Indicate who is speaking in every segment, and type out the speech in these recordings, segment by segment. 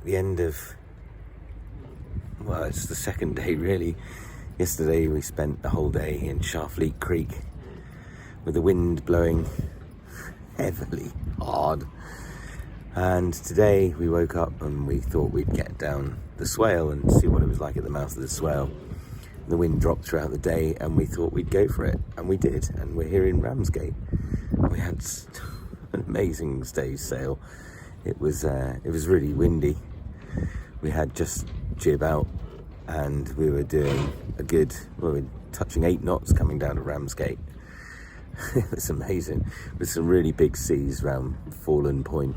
Speaker 1: the end of, well, it's the second day really. Yesterday we spent the whole day in Sharfleet Creek with the wind blowing heavily hard, and today we woke up and we thought we'd get down the swale and see what it was like at the mouth of the swale. The wind dropped throughout the day and we thought we'd go for it, and we did, and we're here in Ramsgate. We had an amazing stage sail. It was really windy. We had just jib out and we were doing we were touching 8 knots coming down to Ramsgate. It was amazing, with some really big seas around Fallen Point,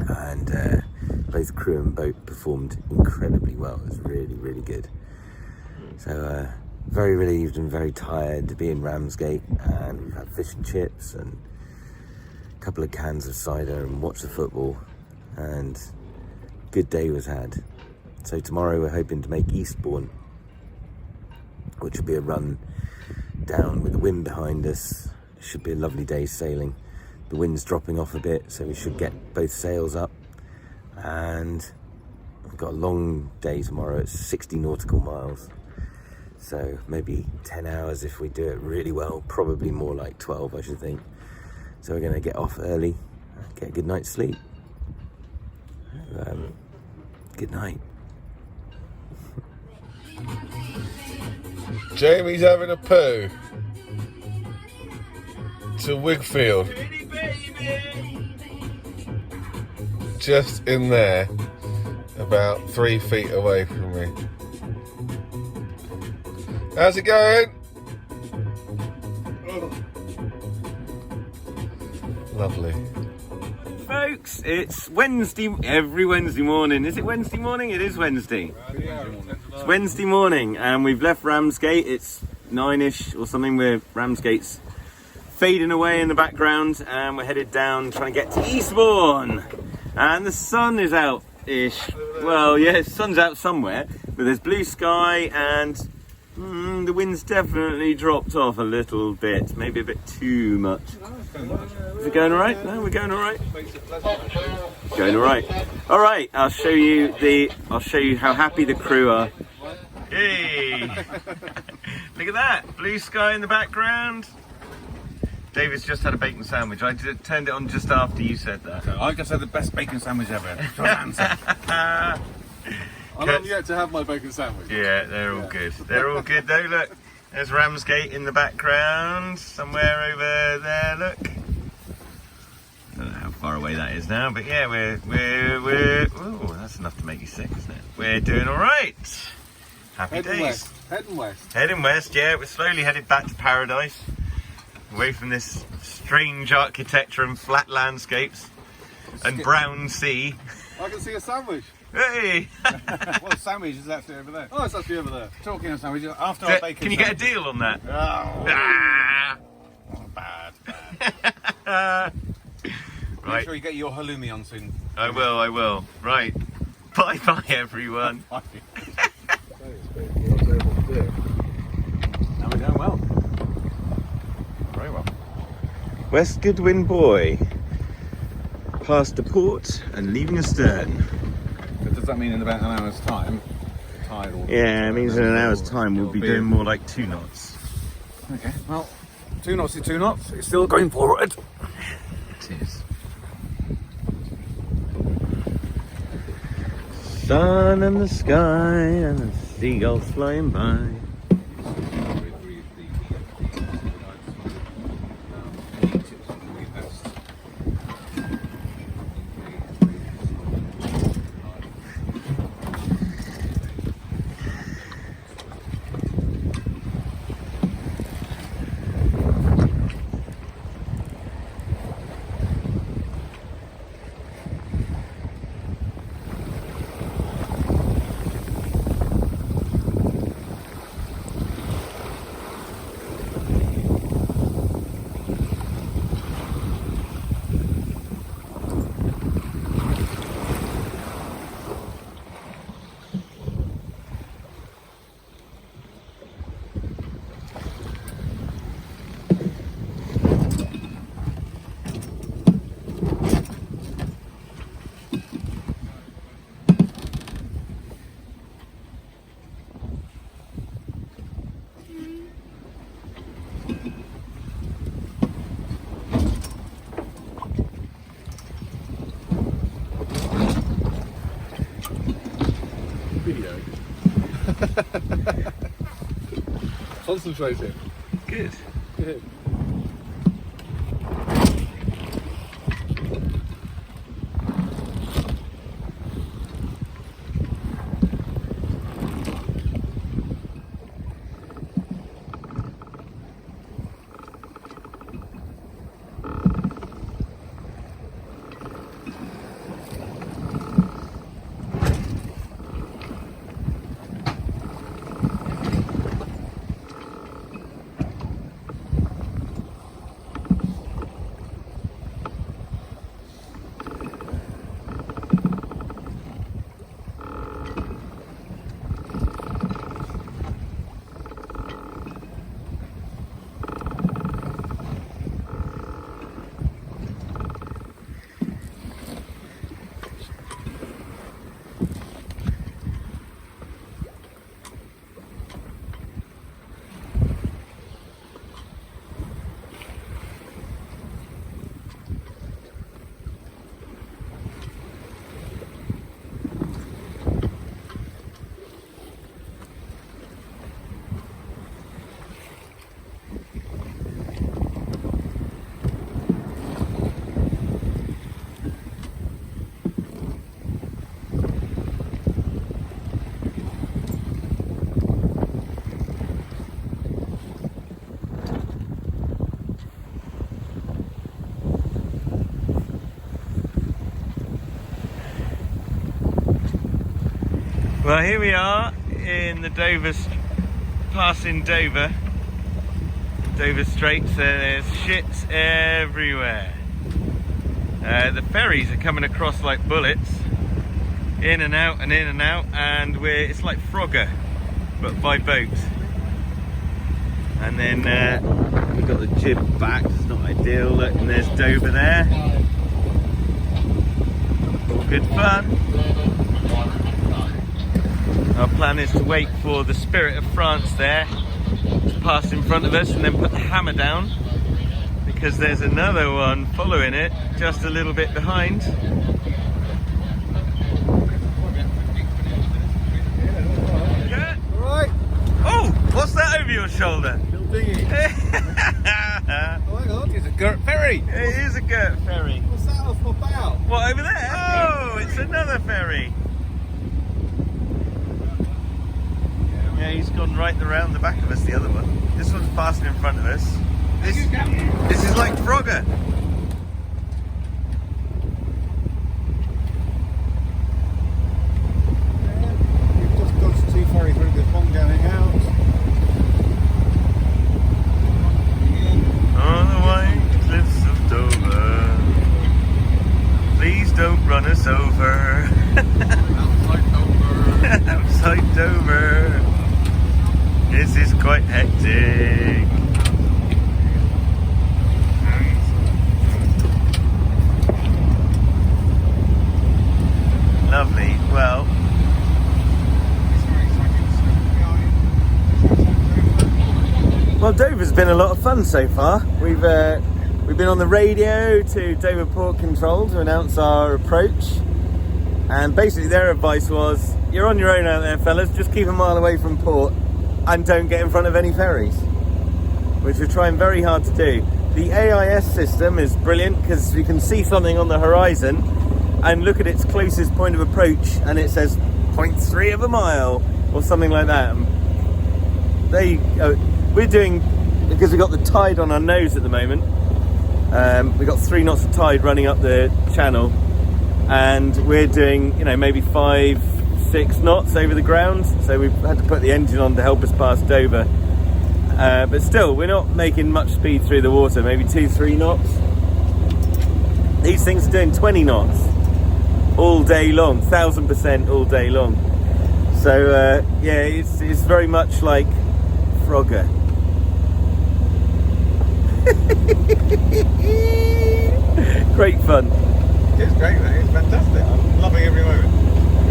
Speaker 1: and both crew and boat performed incredibly well. It was really, really good. So very relieved and very tired to be in Ramsgate, and we've had fish and chips and a couple of cans of cider and watched the football, and good day was had. So tomorrow we're hoping to make Eastbourne, which will be a run down with the wind behind us. It should be a lovely day sailing. The wind's dropping off a bit, so we should get both sails up, and we've got a long day tomorrow. It's 60 nautical miles, so maybe 10 hours if we do it really well, probably more like 12 I should think. So we're going to get off early and get a good night's sleep. Good night.
Speaker 2: Jamie's having a poo to Wigfield. Just in there, about 3 feet away from me. How's it going? Lovely.
Speaker 1: Folks, it's Wednesday, every Wednesday morning. Is it Wednesday morning? It is Wednesday. It's Wednesday morning, and we've left Ramsgate. It's 9ish or something. Ramsgate's fading away in the background, and we're headed down trying to get to Eastbourne. And the sun is out-ish. Well, yeah, the sun's out somewhere, but there's blue sky, and the wind's definitely dropped off a little bit, maybe a bit too much. Is it going all right? No, we're going all right. Going all right. All right, I'll show you how happy the crew are. Hey, look at that, blue sky in the background. David's just had a bacon sandwich. I turned it on just after you said that.
Speaker 3: I just had the best bacon sandwich ever. I'm not yet to have my bacon sandwich.
Speaker 1: Yeah, they're all good. They're all good though. Look, there's Ramsgate in the background, somewhere over there. Look. I don't know how far away that is now, but yeah, we're. Oh, that's enough to make you sick, isn't it? We're doing all right. Happy days.
Speaker 3: Heading west.
Speaker 1: Heading west. Yeah, we're slowly headed back to paradise, away from this strange architecture and flat landscapes and brown sea.
Speaker 3: I can see a sandwich.
Speaker 1: Hey!
Speaker 3: Well, the sandwich is actually over there. Oh, it's actually over there. Talking of sandwiches, after our bacon
Speaker 1: can you get a deal on that?
Speaker 3: Bad.
Speaker 1: Right.
Speaker 3: Make sure you get your halloumi on soon.
Speaker 1: I will. Right. Bye everyone.
Speaker 3: Now we're going well. Very well.
Speaker 1: West Goodwin Buoy. Past the port and leaving astern.
Speaker 3: So does that mean in about an hour's time, the tide will...
Speaker 1: Yeah, it means in an hour's time we'll be doing more like 2 knots.
Speaker 3: Okay, well, 2 knots is 2 knots. It's still going forward.
Speaker 1: It is. Sun and the sky and the seagulls flying by.
Speaker 2: Concentrating.
Speaker 1: Good.
Speaker 2: Good.
Speaker 1: Well, here we are in the passing Dover Straits. There's ships everywhere. The ferries are coming across like bullets, in and out and in and out, and it's like Frogger, but by boat. And then we've got the jib back, it's not ideal. Look, and there's Dover there. All good fun. Our plan is to wait for the Spirit of France there to pass in front of us and then put the hammer down, because there's another one following it just a little bit behind. Yeah.
Speaker 2: Right.
Speaker 1: Oh, what's that over your shoulder?
Speaker 2: Little dinghy. Oh my god, it's a Gert ferry.
Speaker 1: It is a Gert ferry.
Speaker 2: What's that off my bow?
Speaker 1: What, over there? Oh, it's another ferry. Yeah, he's gone right around the back of us, the other one. This one's passing in front of us. This is like Frogger.
Speaker 2: We've just got two ferries through, there's one going out.
Speaker 1: On the white cliffs of Dover, please don't run us over. Outside Dover, this is quite hectic. Lovely. Well, Dover's been a lot of fun so far. We've been on the radio to Dover Port Control to announce our approach, and basically their advice was, you're on your own out there, fellas, just keep a mile away from port and don't get in front of any ferries, which we're trying very hard to do. The AIS system is brilliant because you can see something on the horizon and look at its closest point of approach, and it says 0.3 of a mile or something like that. We're doing, because we've got the tide on our nose at the moment, we've got 3 knots of tide running up the channel, and we're doing, maybe 5-6 knots over the ground, so we've had to put the engine on to help us pass Dover. But still, we're not making much speed through the water, maybe 2-3 knots. These things are doing 20 knots all day long, 1000% all day long. So yeah, it's very much like Frogger. Great fun.
Speaker 2: It's great, mate. It's fantastic. I'm loving every moment.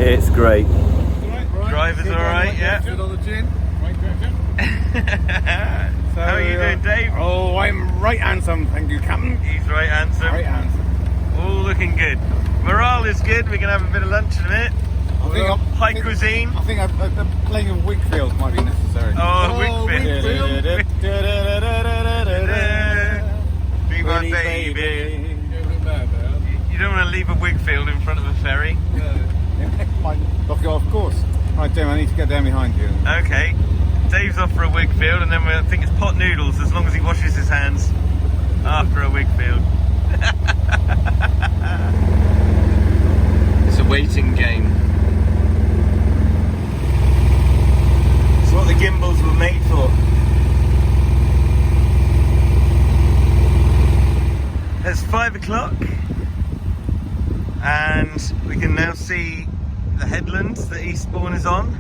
Speaker 1: It's great.
Speaker 2: Right.
Speaker 1: Driver's alright, yeah.
Speaker 2: Good on the gin. Right direction.
Speaker 1: So, how are you doing, Dave?
Speaker 3: Oh, I'm right handsome, thank you, Captain.
Speaker 1: He's right handsome.
Speaker 3: Right handsome.
Speaker 1: All looking good. Morale is good. We can have a bit of lunch in a minute. high cuisine.
Speaker 3: I think the playing of Wickfield might be necessary.
Speaker 1: Oh, Wickfield. Be my baby. You don't want to leave a Wickfield in front of a ferry.
Speaker 3: Of course. Right, Dave, I need to get down behind you.
Speaker 1: Okay. Dave's off for a Wickfield, and then I think it's pot noodles as long as he washes his hands after a Wickfield. It's a waiting game. It's what the gimbals were made for. It's 5 o'clock, and we can now see the headland that Eastbourne is on,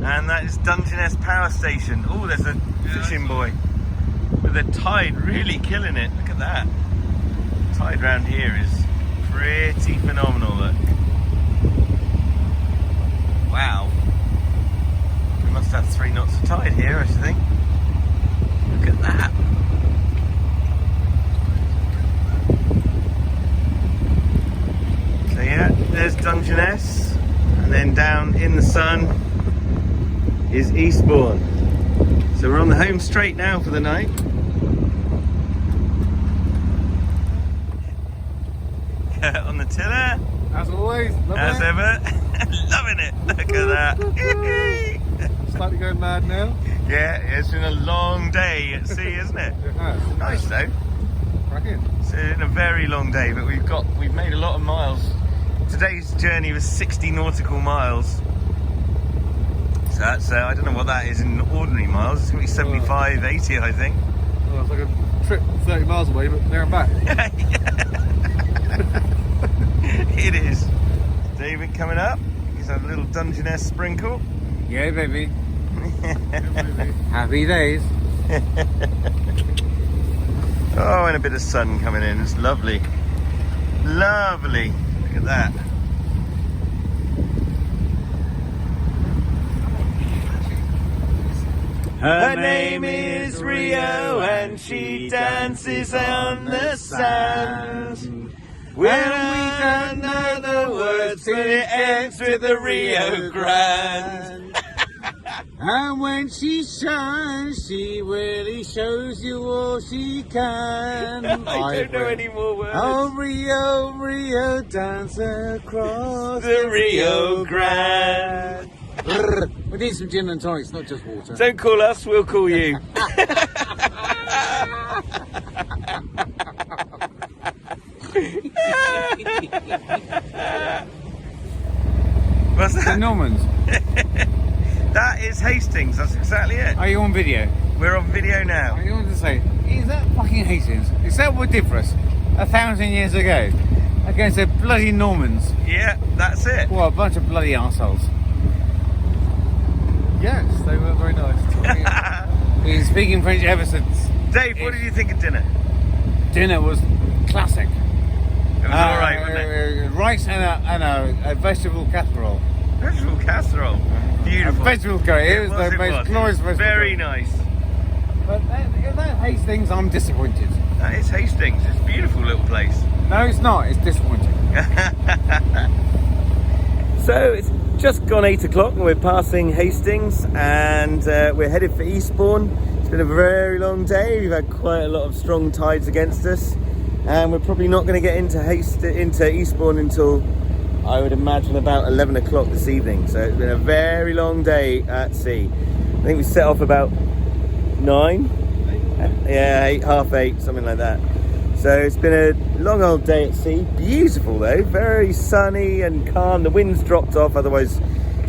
Speaker 1: and that is Dungeness Power Station. Oh, there's a fishing buoy with the tide really killing it. Look at that. The tide round here is pretty phenomenal. Look. Wow. We must have 3 knots of tide here, I think. Look at that. So yeah, there's Dungeness, and then down in the sun is Eastbourne. So we're on the home straight now for the night. On the tiller.
Speaker 3: As always,
Speaker 1: as ever. Loving it. Look at that.
Speaker 3: Slightly going mad now.
Speaker 1: Yeah, it's been a long day at sea, isn't it?
Speaker 3: It has.
Speaker 1: Nice though.
Speaker 3: Cracking.
Speaker 1: It's been a very long day, but we've made a lot of miles. Today's journey was 60 nautical miles. So that's, I don't know what that is in ordinary miles. It's going to be 75, 80, I think.
Speaker 3: Well, it's like a trip 30 miles away, but there and back.
Speaker 1: It is. David coming up. He's had a little Dungeness sprinkle.
Speaker 3: Yeah, baby. Happy days.
Speaker 1: Oh, and a bit of sun coming in. It's lovely. Lovely. Look at that. Her name is Rio, and she dances on the sand. We don't know the words, but it ends with a Rio Grande.
Speaker 3: And when she shines, she really shows you all she can.
Speaker 1: I don't know any more words.
Speaker 3: Oh, Rio, Rio, dance across
Speaker 1: The Rio Grande.
Speaker 3: We need some gin and tonics, not just water.
Speaker 1: Don't call us, we'll call you. What's
Speaker 3: The
Speaker 1: that?
Speaker 3: Normans.
Speaker 1: That is Hastings, that's exactly it.
Speaker 3: Are you on video?
Speaker 1: We're on video now.
Speaker 3: I wanted to say, is that fucking Hastings? Is that what did for us 1,000 years ago against the bloody Normans?
Speaker 1: Yeah, that's it.
Speaker 3: What a bunch of bloody arseholes. Yes, they were very nice. Been speaking French ever since.
Speaker 1: Dave, what did you think of dinner?
Speaker 3: Dinner was classic.
Speaker 1: It was alright, wasn't it?
Speaker 3: Rice and a vegetable casserole.
Speaker 1: Vegetable casserole. Beautiful.
Speaker 3: A vegetable curry. It was the most glorious vegetable
Speaker 1: Very
Speaker 3: curry.
Speaker 1: nice.
Speaker 3: But that Hastings, I'm disappointed.
Speaker 1: That is Hastings. It's a beautiful little place.
Speaker 3: No, it's not. It's disappointing.
Speaker 1: So it's just gone 8 o'clock and we're passing Hastings, and we're headed for Eastbourne. It's been a very long day. We've had quite a lot of strong tides against us, and we're probably not going to get into Eastbourne until, I would imagine, about 11 o'clock this evening. So it's been a very long day at sea. I think we set off about 9. Yeah, 8, half 8, something like that. So it's been a long old day at sea. Beautiful though, very sunny and calm. The wind's dropped off, otherwise,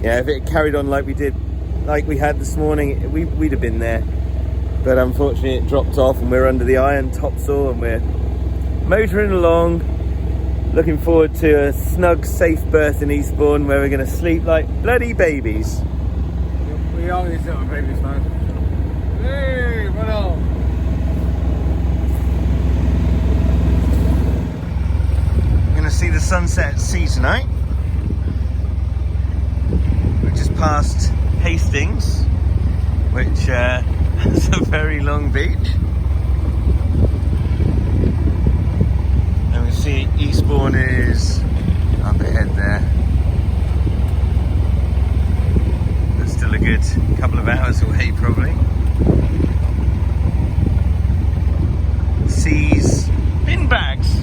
Speaker 1: yeah, if it had carried on like we had this morning, we'd have been there. But unfortunately it dropped off and we're under the iron topsail and we're motoring along, looking forward to a snug, safe berth in Eastbourne where we're going to sleep like bloody babies.
Speaker 3: We are these little babies, man. Hey, what else?
Speaker 1: See the sunset at sea tonight. We just passed Hastings, which has a very long beach, and we see Eastbourne is up ahead there. of hours away probably. Seas, bin bags.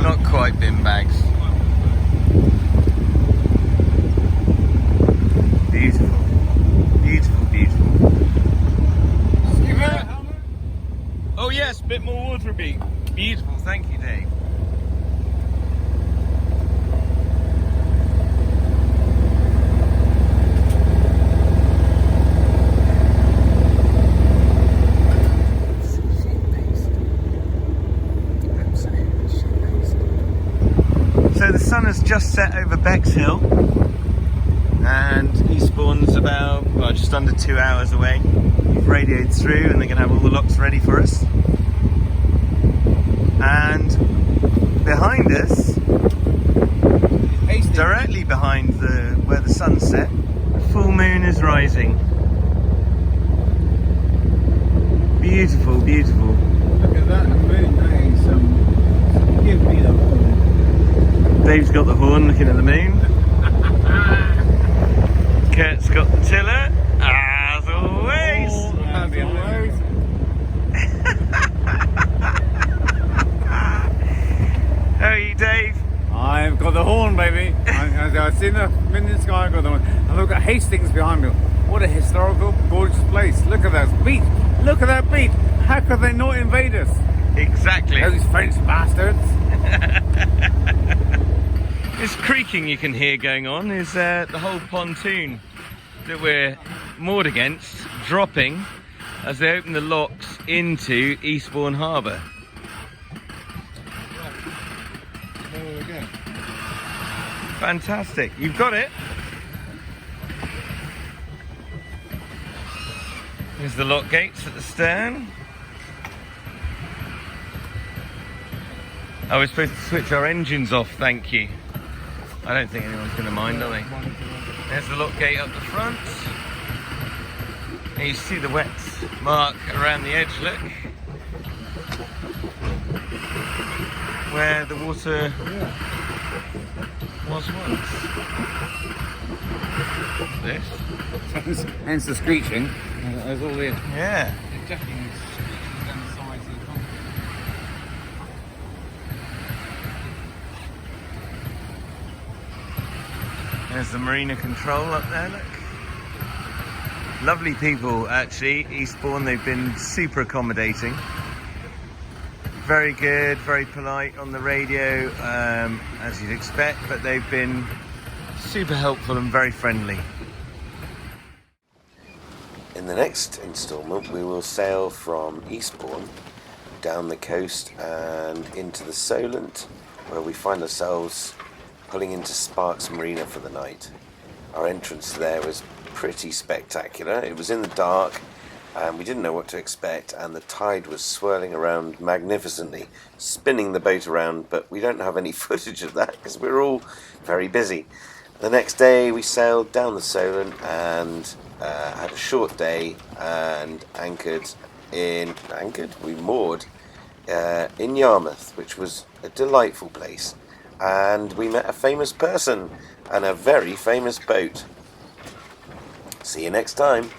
Speaker 1: Not quite bin bags. Beautiful, beautiful, beautiful. Oh yes, a bit more water beat. Beautiful, thank you, Dave. So the sun has just set over Bexhill, and Eastbourne's about, well, just under 2 hours away. We've radioed through and they're going to have all the locks ready for us. And behind us, directly behind where the sun set, the full moon is rising. Beautiful, beautiful.
Speaker 3: Look at that moon, that is give me the horn.
Speaker 1: Dave's got the horn looking at the moon. Kurt's got the tiller, as always.
Speaker 3: As always.
Speaker 1: How are you, Dave?
Speaker 3: I've got the horn, baby. I've seen the in the sky, I've got the horn. And look at Hastings behind me. What a historical, gorgeous place. Look at that beat. Look at that beat. How could they not invade us?
Speaker 1: Exactly.
Speaker 3: Those French bastards.
Speaker 1: This creaking you can hear going on is the whole pontoon that we're moored against dropping as they open the locks into Eastbourne Harbour. Fantastic, you've got it. There's the lock gates at the stern. I was supposed to switch our engines off, thank you. I don't think anyone's going to mind, are they? There's the lock gate up the front. And you see the wet mark around the edge, look. Where the water was once. This.
Speaker 3: Hence the screeching. There's all the
Speaker 1: Yeah.
Speaker 3: jacking down the sides of the pond.
Speaker 1: There's the marina control up there, look. Lovely people, actually, Eastbourne. They've been super accommodating. Very good, very polite on the radio, as you'd expect, but they've been super helpful and very friendly. In the next instalment, we will sail from Eastbourne down the coast and into the Solent, where we find ourselves pulling into Sparks Marina for the night. Our entrance there was pretty spectacular. It was in the dark and we didn't know what to expect, and the tide was swirling around magnificently, spinning the boat around, but we don't have any footage of that because we're all very busy. The next day we sailed down the Solent and had a short day and we moored in Yarmouth, which was a delightful place. And we met a famous person and a very famous boat. See you next time.